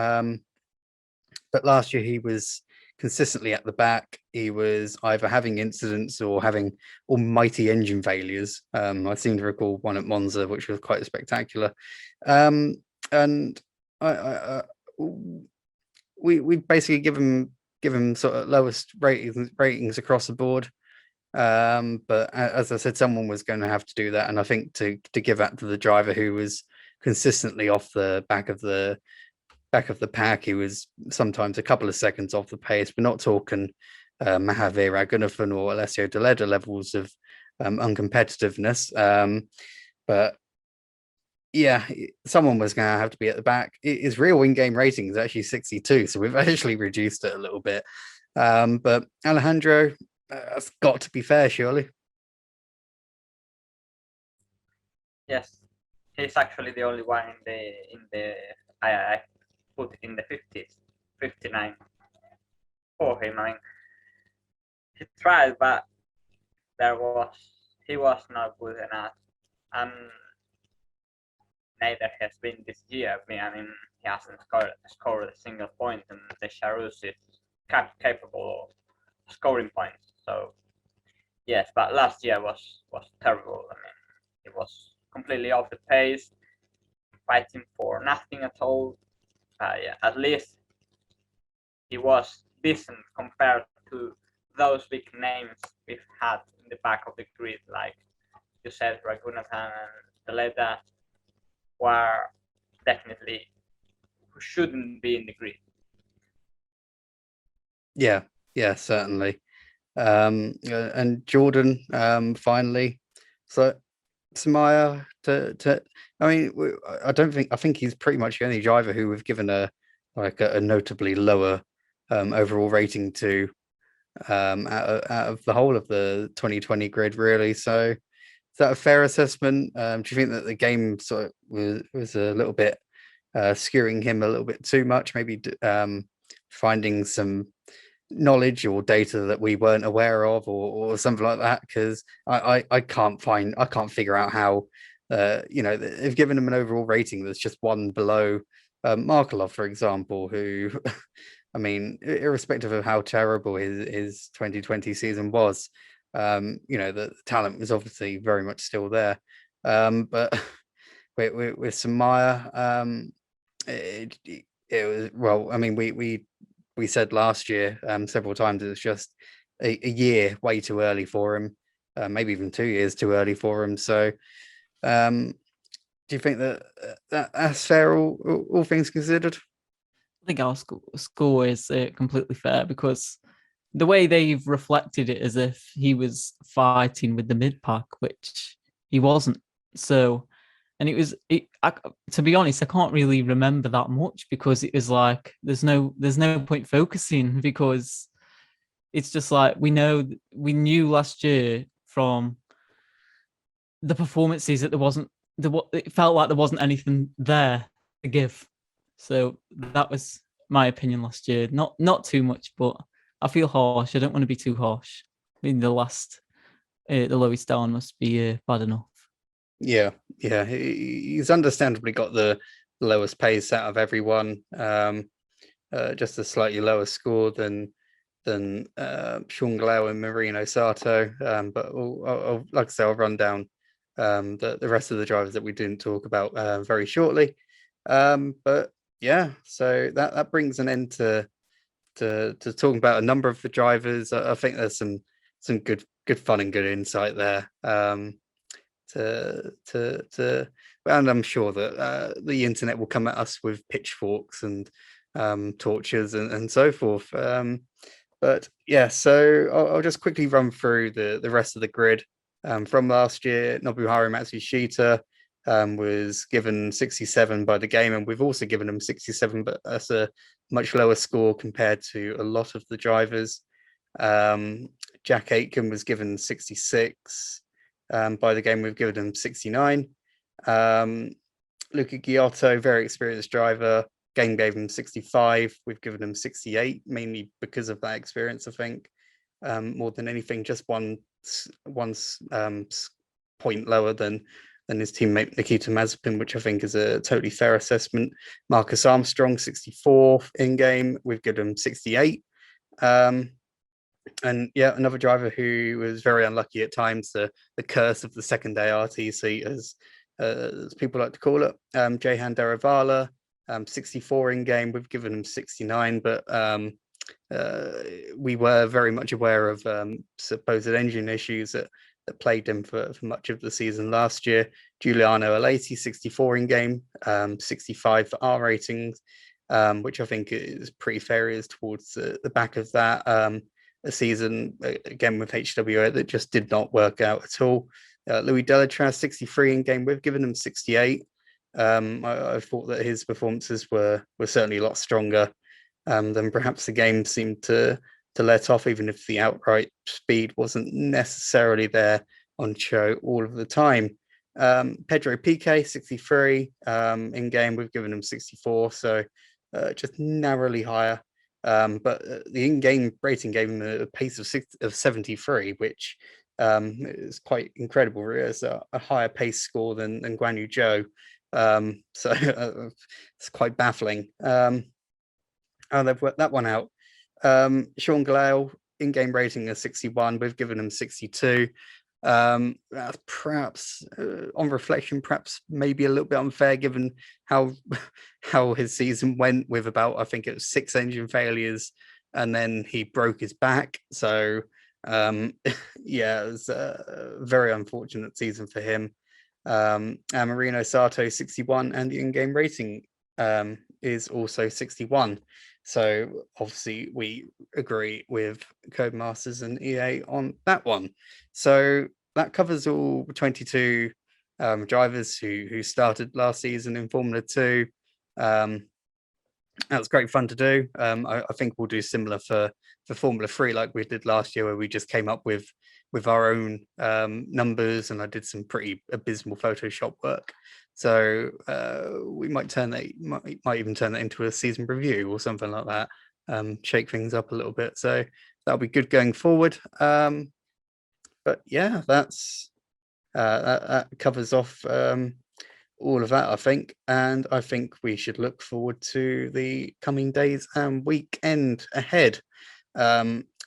But last year he was consistently at the back. He was either having incidents or having almighty engine failures. I seem to recall one at Monza, which was quite spectacular. And we basically give him sort of lowest ratings across the board. But as I said, someone was going to have to do that, and I think to give that to the driver who was consistently off the back of the pack. He was sometimes a couple of seconds off the pace. We're not talking Mahavir Raghunathan or Alessio Delatraz levels of uncompetitiveness, but yeah, someone was going to have to be at the back. His real in-game rating is actually 62, so we've actually reduced it a little bit. But Alejandro, that's got to be fair, surely. Yes, he's actually the only one in the I put it in the 50s, 59 for him. I mean, he tried, but he was not good enough, and neither has been this year. I mean, he hasn't scored a single point, and the Charus is capable of scoring points. So yes, but last year was terrible. I mean, he was completely off the pace, fighting for nothing at all. Yeah, at least he was decent compared to those big names we've had in the back of the grid, like you said, Raghunathan and Delatraz, were definitely who shouldn't be in the grid. Yeah, certainly. And Jordan, finally. So Samaya I mean, I think he's pretty much the only driver who we've given a notably lower overall rating to out of the whole of the 2020 grid, really. So is that a fair assessment? Do you think that the game sort of was a little bit skewing him a little bit too much, maybe finding some knowledge or data that we weren't aware of, or something like that? Because I can't figure out how they've given him an overall rating that's just one below Marklov, for example, who I mean, irrespective of how terrible his 2020 season was, the talent was obviously very much still there. But with Samaya, it was, well, I mean, we said last year several times it was just a year way too early for him. maybe even 2 years too early for him. So, do you think that's fair, all things considered? I think our score is completely fair because the way they've reflected it as if he was fighting with the mid pack, which he wasn't. So, and to be honest, I can't really remember that much because it was like there's no point focusing because it's just like we knew last year from the performances that it felt like there wasn't anything there to give. So that was my opinion last year. Not too much, but I feel harsh. I don't want to be too harsh. I mean, the lowest down must be bad enough. Yeah. He's understandably got the lowest pace out of everyone. Just a slightly lower score than Sean Glail and Marino Sato. But like I say, I'll run down the rest of the drivers that we didn't talk about very shortly. But yeah, so that brings an end to talking about a number of the drivers. I think there's some good fun and good insight there. And I'm sure that the internet will come at us with pitchforks and torches and so forth. But yeah, so I'll just quickly run through the rest of the grid. From last year, Nobuharu Matsushita was given 67 by the game, and we've also given him 67, but that's a much lower score compared to a lot of the drivers. Jack Aitken was given 66 by the game. We've given him 69. Luca Giotto, very experienced driver, game gave him 65. We've given him 68, mainly because of that experience, I think, more than anything. Just one point lower than his teammate Nikita Mazapan, which I think is a totally fair assessment. Marcus Armstrong, 64 in game. We've given him 68. And yeah, another driver who was very unlucky at times, the curse of the second day RTC, as people like to call it. Jehan Daravala, 64 in game. We've given him 69, but we were very much aware of supposed engine issues that plagued him for much of the season last year. Giuliano Aleti, 64 in game, 65 for R ratings, which I think is pretty fair. Is towards the back of that. A season again with HWO that just did not work out at all. Louis Delatraz, 63 in game. We've given him 68. I thought that his performances were certainly a lot stronger than perhaps the game seemed to let off, even if the outright speed wasn't necessarily there on show all of the time. Pedro Pk, 63 in game. We've given him 64, so just narrowly higher. But the in-game rating gave him a pace of 73, which is quite incredible. It's a higher pace score than Guan Yu Zhou. So it's quite baffling. They've worked that one out. Sean Glail, in-game rating of 61. We've given him 62. That's perhaps, on reflection, perhaps maybe a little bit unfair given how his season went, with about, I think it was 6 engine failures, and then he broke his back. So yeah, it was a very unfortunate season for him. And Marino Sato, 61, and the in-game rating is also 61. So obviously we agree with Codemasters and EA on that one. So that covers all 22 drivers who started last season in Formula 2. That was great fun to do. I think we'll do similar for Formula 3 like we did last year, where we just came up with our own numbers, and I did some pretty abysmal Photoshop work. So we might even turn that into a season review or something like that. Shake things up a little bit. So that'll be good going forward. But yeah, that covers off all of that, I think. And I think we should look forward to the coming days and weekend ahead.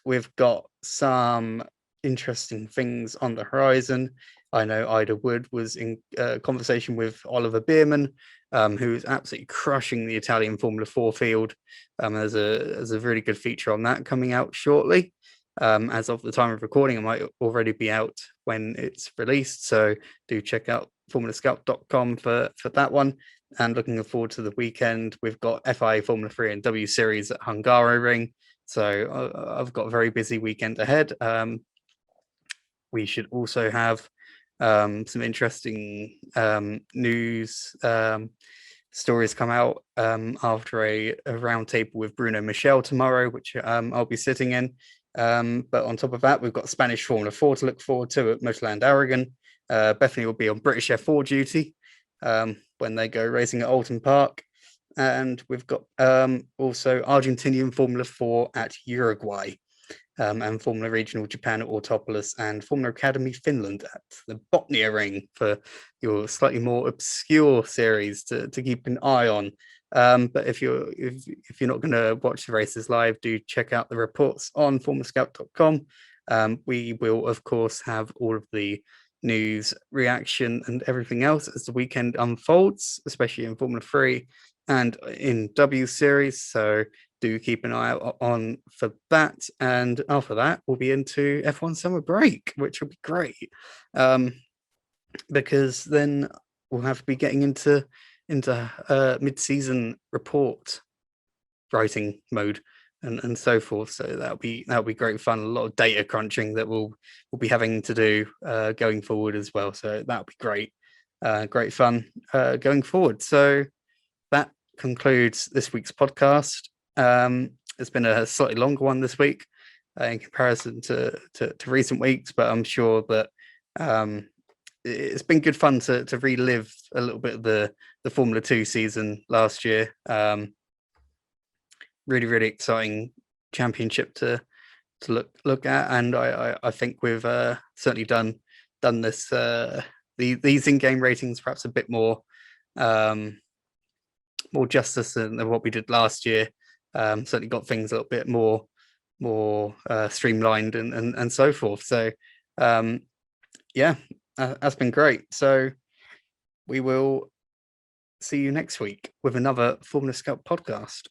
We've got some interesting things on the horizon. I know Ida Wood was in conversation with Oliver Bierman, who is absolutely crushing the Italian Formula 4 field. There's a really good feature on that coming out shortly. as of the time of recording. It might already be out when it's released, so do check out formulascout.com for that one. And looking forward to the weekend, we've got FIA Formula 3 and W Series at Hungaroring, so I've got a very busy weekend ahead. We should also have some interesting news stories come out after a roundtable with Bruno Michel tomorrow, which I'll be sitting in. But on top of that, we've got Spanish Formula 4 to look forward to at Motorland Aragon. Bethonie will be on British F4 duty when they go racing at Alton Park. And we've got also Argentinian Formula 4 at Uruguay, and Formula Regional Japan at Autopolis, and Formula Academy Finland at the Botnia Ring for your slightly more obscure series to keep an eye on. But if you're not going to watch the races live, do check out the reports on formulascout.com. We will, of course, have all of the news, reaction, and everything else as the weekend unfolds, especially in Formula 3 and in W Series. So do keep an eye out on for that. And after that, we'll be into F1 summer break, which will be great, because then we'll have to be getting into mid-season report writing mode and so forth. So that'll be great fun. A lot of data crunching that we'll be having to do going forward as well. So that'll be great, great fun going forward. So that concludes this week's podcast. It's been a slightly longer one this week in comparison to recent weeks, but I'm sure that it's been good fun to relive a little bit of the Formula 2 season last year. Really exciting championship to look at, and I think we've certainly done this these in-game ratings perhaps a bit more justice than what we did last year. Certainly got things a little bit more streamlined and so forth. So yeah, that's been great. So we will see you next week with another Formula Scout podcast.